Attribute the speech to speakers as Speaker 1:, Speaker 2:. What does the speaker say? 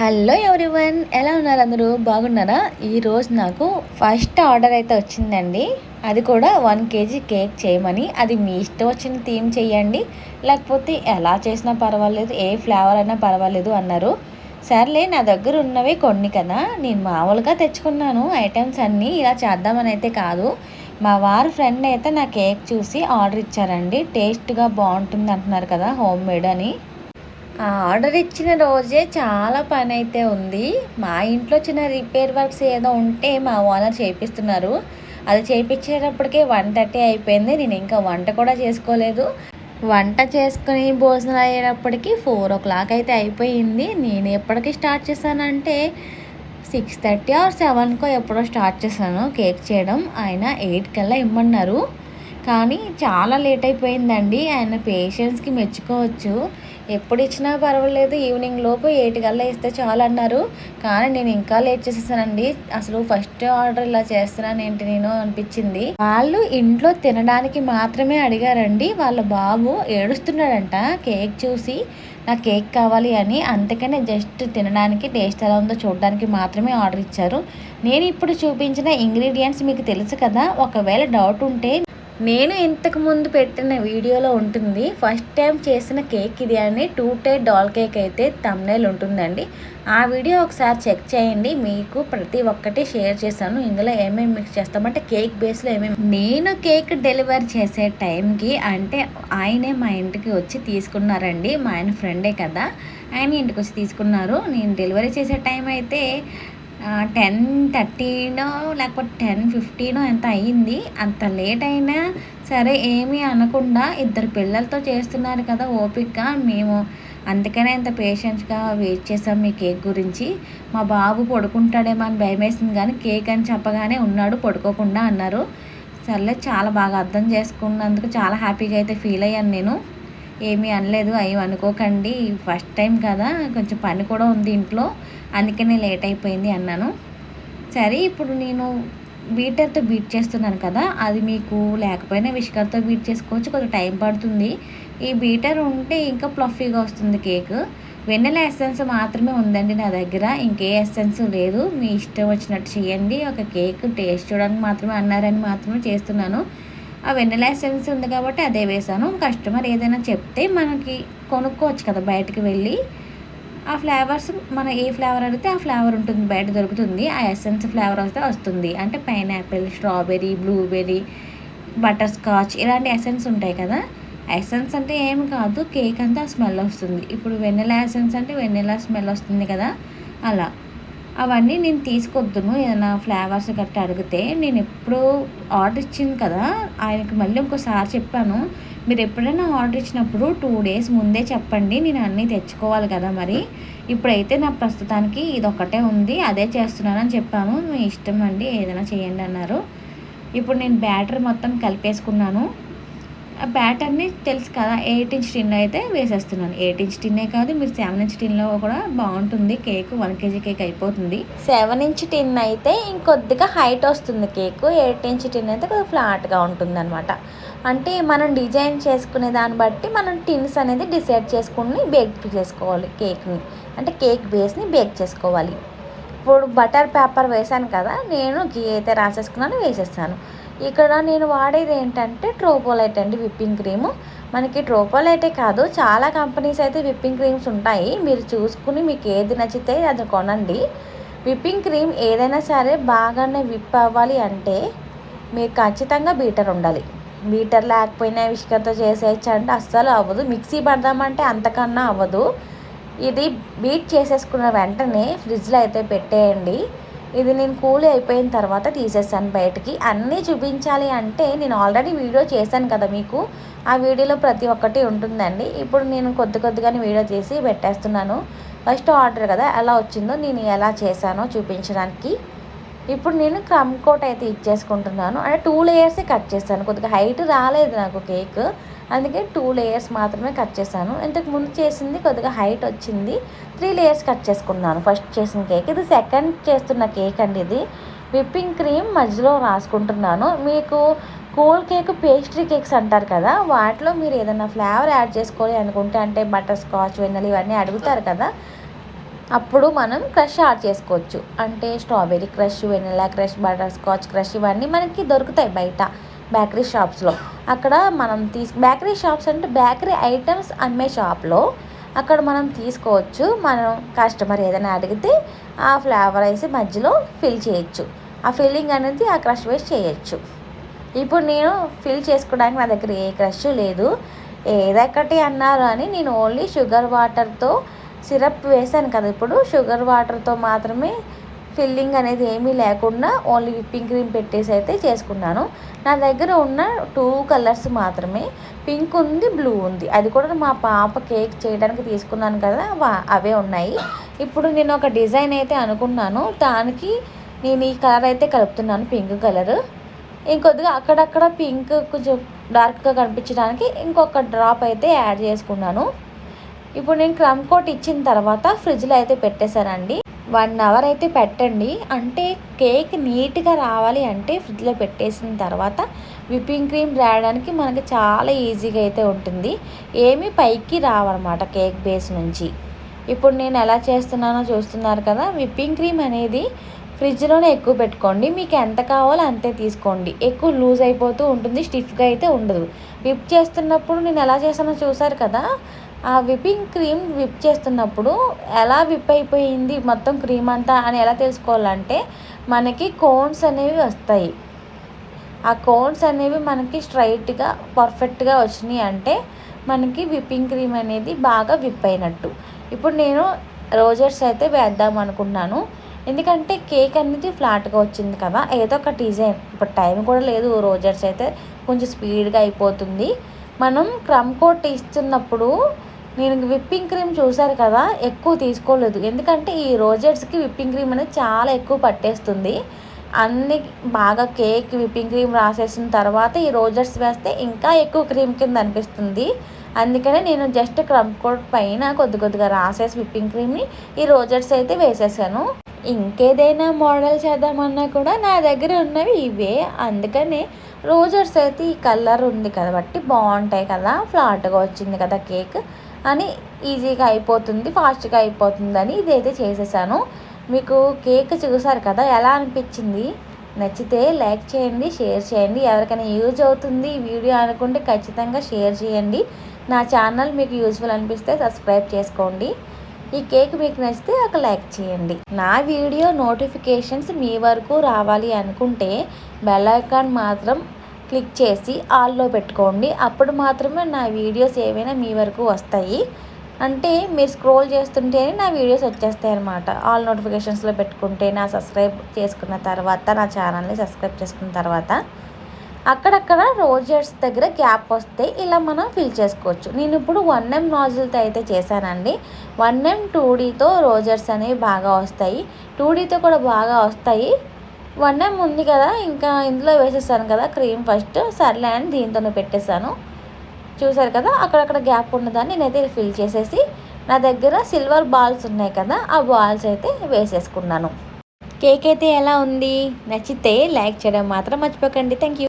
Speaker 1: Hello everyone, ఎలా ఉన్నారు? అందరూ బాగున్నారా? ఈరోజు నాకు ఫస్ట్ ఆర్డర్ అయితే వచ్చిందండి. అది కూడా 1 kg కేక్ చేయమని. అది మీ ఇష్టం వచ్చిన థీమ్ చేయండి, లేకపోతే ఎలా చేసినా పర్వాలేదు, ఏ ఫ్లేవర్ అయినా పర్వాలేదు అన్నారు. సర్లే, నా దగ్గర ఉన్నవి కొన్ని కదా, నేను మామూలుగా తెచ్చుకున్నాను ఐటమ్స్ అన్నీ. ఇలా చేద్దామని అయితే కాదు. మా వారి ఫ్రెండ్ అయితే నా కేక్ చూసి ఆర్డర్ ఇచ్చారండి. టేస్ట్గా బాగుంటుంది అంటున్నారు కదా, హోమ్ మేడ్ అని. ఆర్డర్ ఇచ్చిన రోజే చాలా పని అయితే ఉంది. మా ఇంట్లో చిన్న రిపేర్ వర్క్స్ ఏదో ఉంటే మా ఓనర్ చేపిస్తున్నారు. అది చేయించేటప్పటికే 1:30 అయిపోయింది. నేను ఇంకా వంట కూడా చేసుకోలేదు. వంట చేసుకుని భోజనం అయ్యేటప్పటికి 4 o'clock అయితే అయిపోయింది. నేను ఎప్పటికి స్టార్ట్ చేశానంటే 6:30 ఆర్ 7కో ఎప్పుడో స్టార్ట్ చేశాను కేక్ చేయడం. ఆయన 8 కల్లా ఇమ్మన్నారు, కానీ చాలా లేట్ అయిపోయిందండి. ఆయన పేషెన్స్కి మెచ్చుకోవచ్చు. ఎప్పుడు ఇచ్చినా పర్వాలేదు, ఈవినింగ్ లోపు 8 కల్లా ఇస్తే చాలు అన్నారు. కానీ నేను ఇంకా లేట్ చేసేసానండి. అసలు ఫస్ట్ ఆర్డర్ ఇలా చేస్తున్నాను ఏంటి నేను అనిపించింది. వాళ్ళు ఇంట్లో తినడానికి మాత్రమే అడిగారండి. వాళ్ళ బాబు ఏడుస్తున్నాడంట కేక్ చూసి, నాకు కేక్ కావాలి అని. అందుకనే జస్ట్ తినడానికి, టేస్ట్ ఎలా ఉందో చూడడానికి మాత్రమే ఆర్డర్ ఇచ్చారు. నేను ఇప్పుడు చూపించిన ఇంగ్రీడియంట్స్ మీకు తెలుసు కదా, ఒకవేళ డౌట్ ఉంటే నేను ఇంతకు ముందు పెట్టిన వీడియోలో ఉంటుంది. ఫస్ట్ టైం చేసిన కేక్ ఇది అని 2 టైర్ డాల్ కేక్ అయితే థంబ్నెయిల్ ఉంటుందండి. ఆ వీడియో ఒకసారి చెక్ చేయండి. మీకు ప్రతి ఒక్కటి షేర్ చేశాను. ఇందులో ఏమేమి మిక్స్ చేస్తామంటే కేక్ బేస్లో ఏమేమి. నేను కేక్ డెలివరీ చేసే టైంకి అంటే ఆయనే మా ఇంటికి వచ్చి తీసుకున్నారండి. మా ఆయన ఫ్రెండే కదా, ఆయన ఇంటికి వచ్చి తీసుకున్నారు. నేను డెలివరీ చేసే టైం అయితే 10:30 లేకపోతే 10:15 ఎంత అయ్యింది. అంత లేట్ అయినా సరే ఏమీ అనకుండా, ఇద్దరు పిల్లలతో చేస్తున్నారు కదా ఓపికగా, మేము అందుకనే ఇంత పేషెన్స్గా వెయిట్ చేసాం మీ కేక్ గురించి. మా బాబు పడుకుంటాడేమో అని భయం వేసింది, కానీ కేక్ అని చెప్పగానే ఉన్నాడు, పడుకోకుండా అన్నారు. సర్లే, చాలా బాగా అర్థం చేసుకున్నందుకు చాలా హ్యాపీగా అయితే ఫీల్ అయ్యాను నేను. ఏమీ అనలేదు, అవి అనుకోకండి, ఫస్ట్ టైం కదా, కొంచెం పని కూడా ఉంది ఇంట్లో, అందుకనే లేట్ అయిపోయింది అన్నాను. సరే, ఇప్పుడు నేను బీటర్తో బీట్ చేస్తున్నాను కదా, అది మీకు లేకపోయినా విష్కర్తో బీట్ చేసుకోవచ్చు, కొంచెం టైం పడుతుంది. ఈ బీటర్ ఉంటే ఇంకా ఫ్లఫీగా వస్తుంది కేక్. వెన్నెల ఎసెన్స్ మాత్రమే ఉందండి నా దగ్గర, ఇంకే ఎసెన్స్ లేదు. మీ ఇష్టం వచ్చినట్టు చేయండి. ఒక కేక్ టేస్ట్ చూడడానికి మాత్రమే అన్నారని మాత్రమే చేస్తున్నాను. ఆ వెన్నెల ఎసెన్స్ ఉంది కాబట్టి అదే వేసాను. కస్టమర్ ఏదైనా చెప్తే మనకి కొనుక్కోవచ్చు కదా బయటకు వెళ్ళి. ఆ ఫ్లేవర్స్ మనం ఏ ఫ్లేవర్ అడిగితే ఆ ఫ్లేవర్ ఉంటుంది, బయట దొరుకుతుంది. ఆ ఎసెన్స్ ఫ్లేవర్ వస్తే వస్తుంది. అంటే pineapple, strawberry, blueberry, butter scotch ఇలాంటి ఎసెన్స్ ఉంటాయి కదా. ఎసెన్స్ అంటే ఏమి కాదు, కేక్ అంతా స్మెల్ వస్తుంది. ఇప్పుడు వెన్నెల ఎసెన్స్ అంటే వెన్నెల స్మెల్ వస్తుంది కదా, అలా. అవన్నీ నేను తీసుకొద్దును. ఏదైనా ఫ్లేవర్స్ గట్టా అడిగితే నేను ఎప్పుడూ ఆర్డర్ ఇచ్చింది కదా, ఆయనకి మళ్ళీ ఇంకోసారి చెప్పాను, మీరు ఎప్పుడైనా ఆర్డర్ ఇచ్చినప్పుడు 2 days ముందే చెప్పండి, నేను అన్నీ తెచ్చుకోవాలి కదా. మరి ఇప్పుడైతే నా ప్రస్తుతానికి ఇదొక్కటే ఉంది, అదే చేస్తున్నానని చెప్పాను. మీ ఇష్టం అండి, ఏదైనా చేయండి అన్నారు. ఇప్పుడు నేను బ్యాటర్ మొత్తం కలిపేసుకున్నాను. ఆ బ్యాటర్ని తెలుసు కదా, 8 inch టిన్ అయితే వేసేస్తున్నాను. 8 inch టిన్నే కాదు, మీరు 7 inch టిన్లో కూడా బాగుంటుంది కేక్. 1 kg కేక్ అయిపోతుంది. 7 inch టిన్ అయితే ఇంకొద్దిగా హైట్ వస్తుంది కేక్. 8 inch టిన్ అయితే కొద్దిగా ఫ్లాట్గా ఉంటుంది అనమాట. అంటే మనం డిజైన్ చేసుకునే దాన్ని బట్టి మనం టిన్స్ అనేది డిసైడ్ చేసుకుని బేక్ చేసుకోవాలి కేక్ని. అంటే కేక్ బేస్ని బేక్ చేసుకోవాలి. ఇప్పుడు బటర్ పేపర్ వేసాను కదా, నేను గీ అయితే రాసేసుకున్నాను, వేసేస్తాను. ఇక్కడ నేను వాడేది ఏంటంటే ట్రోపోలైట్ అండి, విప్పింగ్ క్రీము. మనకి ట్రోపోలైటే కాదు, చాలా కంపెనీస్ అయితే విప్పింగ్ క్రీమ్స్ ఉంటాయి. మీరు చూసుకుని మీకు ఏది నచ్చితే అది కొనండి. విప్పింగ్ క్రీమ్ ఏదైనా సరే బాగానే విప్ అవ్వాలి అంటే మీకు ఖచ్చితంగా బీటర్ ఉండాలి. బీటర్ లేకపోయినా విష్కర్తో చేసేయచ్చు అంటే అస్సలు అవ్వదు. మిక్సీ పడదామంటే అంతకన్నా అవ్వదు. ఇది బీట్ చేసేసుకున్న వెంటనే ఫ్రిడ్జ్లో అయితే పెట్టేయండి. ఇది నేను కూల్ అయిపోయిన తర్వాత తీసేసాను బయటికి. అన్నీ చూపించాలి అంటే నేను ఆల్రెడీ వీడియో చేశాను కదా మీకు, ఆ వీడియోలో ప్రతి ఒక్కటి ఉంటుందండి. ఇప్పుడు నేను కొద్దిగానే వీడియో చేసి పెట్టేస్తున్నాను. ఫస్ట్ ఆర్డర్ కదా, ఎలా వచ్చిందో నేను ఎలా చేశానో చూపించడానికి. ఇప్పుడు నేను క్రమ్ కోట్ అయితే ఇచ్చేసుకుంటున్నాను. అంటే 2 layers కట్ చేశాను. కొద్దిగా హైట్ రాలేదు నాకు కేక్, అందుకే 2 layers మాత్రమే కట్ చేశాను. ఇంతకు ముందు చేసింది కొద్దిగా హైట్ వచ్చింది, 3 layers కట్ చేసుకున్నాను ఫస్ట్ చేసిన కేక్. ఇది సెకండ్ చేస్తున్న కేక్ అండి. ఇది విప్పింగ్ క్రీమ్ మధ్యలో రాసుకుంటున్నాను. మీకు కూల్ కేక్, పేస్ట్రీ కేక్స్ అంటారు కదా, వాటిలో మీరు ఏదైనా ఫ్లేవర్ యాడ్ చేసుకోవాలి అనుకుంటే, అంటే బటర్ స్కాచ్, వెన్నెల ఇవన్నీ అడుగుతారు కదా, అప్పుడు మనం క్రష్ యాడ్ చేసుకోవచ్చు. అంటే strawberry crush, vanilla crush, butter scotch crush ఇవన్నీ మనకి దొరుకుతాయి బయట బేకరీ షాప్స్లో. అక్కడ మనం బేకరీ షాప్స్ అంటే బేకరీ ఐటమ్స్ అమ్మే షాప్లో అక్కడ మనం తీసుకోవచ్చు. మనం కస్టమర్ ఏదైనా అడిగితే ఆ ఫ్లేవర్ వేసి మధ్యలో ఫిల్ చేయొచ్చు. ఆ ఫిల్లింగ్ అనేది ఆ క్రష్ వేసి చేయొచ్చు. ఇప్పుడు నేను ఫిల్ చేసుకోవడానికి నా దగ్గర ఏ క్రష్ లేదు. ఏదొక్కటి అన్నారు అని నేను ఓన్లీ షుగర్ వాటర్తో సిరప్ వేసాను కదా, ఇప్పుడు షుగర్ వాటర్తో మాత్రమే ఫిల్లింగ్ అనేది ఏమీ లేకుండా ఓన్లీ విప్పింగ్ క్రీమ్ పెట్టేసి అయితే చేసుకున్నాను. నా దగ్గర ఉన్న 2 కలర్స్ మాత్రమే, పింక్ ఉంది, బ్లూ ఉంది. అది కూడా మా పాప కేక్ చేయడానికి తీసుకున్నాను కదా, అవే ఉన్నాయి. ఇప్పుడు నేను ఒక డిజైన్ అయితే అనుకున్నాను, దానికి నేను ఈ కలర్ అయితే కలుపుతున్నాను, పింక్ కలర్. ఇంకొద్దిగా అక్కడక్కడ పింక్ కొంచెం డార్క్గా కనిపించడానికి ఇంకొక డ్రాప్ అయితే యాడ్ చేసుకున్నాను. ఇప్పుడు నేను క్రమ్ కోట్ ఇచ్చిన తర్వాత ఫ్రిడ్జ్లో అయితే పెట్టేశానండి. 1 అవర్ అయితే పెట్టండి. అంటే కేక్ నీట్గా రావాలి అంటే ఫ్రిడ్జ్లో పెట్టేసిన తర్వాత విప్పింగ్ క్రీమ్ రాయడానికి మనకి చాలా ఈజీగా అయితే ఉంటుంది. ఏమీ పైకి రావన్నమాట కేక్ బేస్ నుంచి. ఇప్పుడు నేను ఎలా చేస్తున్నానో చూస్తున్నారు కదా. విప్పింగ్ క్రీమ్ అనేది ఫ్రిడ్జ్లోనే ఎక్కువ పెట్టుకోండి. మీకు ఎంత కావాలో అంతే తీసుకోండి. ఎక్కువ లూజ్ అయిపోతూ ఉంటుంది, స్టిఫ్గా అయితే ఉండదు. విప్ చేస్తున్నప్పుడు నేను ఎలా చేస్తానో చూసారు కదా. ఆ విప్పింగ్ క్రీమ్ విప్ చేస్తున్నప్పుడు ఎలా విప్ అయిపోయింది మొత్తం క్రీమ్ అంతా అని ఎలా తెలుసుకోవాలంటే మనకి కోన్స్ అనేవి వస్తాయి. ఆ కోన్స్ అనేవి మనకి స్ట్రైట్గా పర్ఫెక్ట్గా వచ్చినాయి అంటే మనకి విప్పింగ్ క్రీమ్ అనేది బాగా విప్ అయినట్టు. ఇప్పుడు నేను రోజర్స్ అయితే వేద్దాం అనుకున్నాను. ఎందుకంటే కేక్ అనేది ఫ్లాట్గా వచ్చింది కదా, ఏదో ఒక డిజైన్. ఇప్పుడు టైం కూడా లేదు, రోజర్స్ అయితే కొంచెం స్పీడ్గా అయిపోతుంది. మనం క్రమ్ కోట్ ఇస్తున్నప్పుడు నేను విప్పింగ్ క్రీమ్ చూసారు కదా, ఎక్కువ తీసుకోలేదు. ఎందుకంటే ఈ రోజర్స్కి విప్పింగ్ క్రీమ్ అనేది చాలా ఎక్కువ పట్టేస్తుంది. అన్ని బాగా కేక్ విప్పింగ్ క్రీమ్ రాసేసిన తర్వాత ఈ రోజర్స్ వేస్తే ఇంకా ఎక్కువ క్రీమ్ కింద అనిపిస్తుంది. అందుకనే నేను జస్ట్ క్రమ్ కోట్ పైన కొద్దిగా రాసేసి విప్పింగ్ క్రీమ్ని ఈ రోజర్స్ అయితే వేసేసాను. ఇంకేదైనా మోడల్ చేద్దామన్నా కూడా నా దగ్గర ఉన్నవి ఇవే. అందుకనే రోజర్స్ అయితే ఈ కలర్ ఉంది కాబట్టి బాగుంటాయి కదా, ఫ్లాట్గా వచ్చింది కదా కేక్ అని ఈజీగా అయిపోతుంది, ఫాస్ట్గా అయిపోతుందని ఇదైతే చేసేసాను. మీకు కేక్ చూసారు కదా, ఎలా అనిపించింది? నచ్చితే లైక్ చేయండి, షేర్ చేయండి. ఎవరికైనా యూజ్ అవుతుంది ఈ వీడియో అనుకుంటే ఖచ్చితంగా షేర్ చేయండి. నా ఛానల్ మీకు యూజ్ఫుల్ అనిపిస్తే సబ్స్క్రైబ్ చేసుకోండి. ఈ కేక్ మీకు నచ్చితే ఒక లైక్ చేయండి. నా వీడియో నోటిఫికేషన్స్ మీ వరకు రావాలి అనుకుంటే బెల్ ఐకాన్ మాత్రం క్లిక్ చేసి ఆల్లో పెట్టుకోండి. అప్పుడు మాత్రమే నా వీడియోస్ ఏవైనా మీ వరకు వస్తాయి. అంటే మీరు స్క్రోల్ చేస్తుంటేనే నా వీడియోస్ వచ్చేస్తాయి అన్నమాట. ఆల్ నోటిఫికేషన్స్లో పెట్టుకుంటే నా సబ్స్క్రైబ్ చేసుకున్న తర్వాత, నా ఛానల్ని సబ్స్క్రైబ్ చేసుకున్న తర్వాత అక్కడక్కడ రోజర్స్ దగ్గర గ్యాప్ వస్తే ఇలా మనం ఫిల్ చేసుకోవచ్చు. నేను ఇప్పుడు 1M నాజిల్తో అయితే చేశానండి. 1M 2Dతో రోజర్స్ అనేవి బాగా వస్తాయి, 2Dతో కూడా బాగా వస్తాయి. 1M ఉంది కదా, ఇంకా ఇందులో వేసేసాను కదా క్రీమ్ ఫస్ట్, సర్లే అని దీంతోనే పెట్టేశాను. చూసారు కదా, అక్కడక్కడ గ్యాప్ ఉన్నదాన్ని నేనైతే ఫిల్ చేసేసి నా దగ్గర సిల్వర్ బాల్స్ ఉన్నాయి కదా, ఆ బాల్స్ అయితే వేసేసుకున్నాను. కేక్ అయితే ఎలా ఉంది? నచ్చితే లైక్ చేయడం మాత్రం మర్చిపోకండి. Thank you.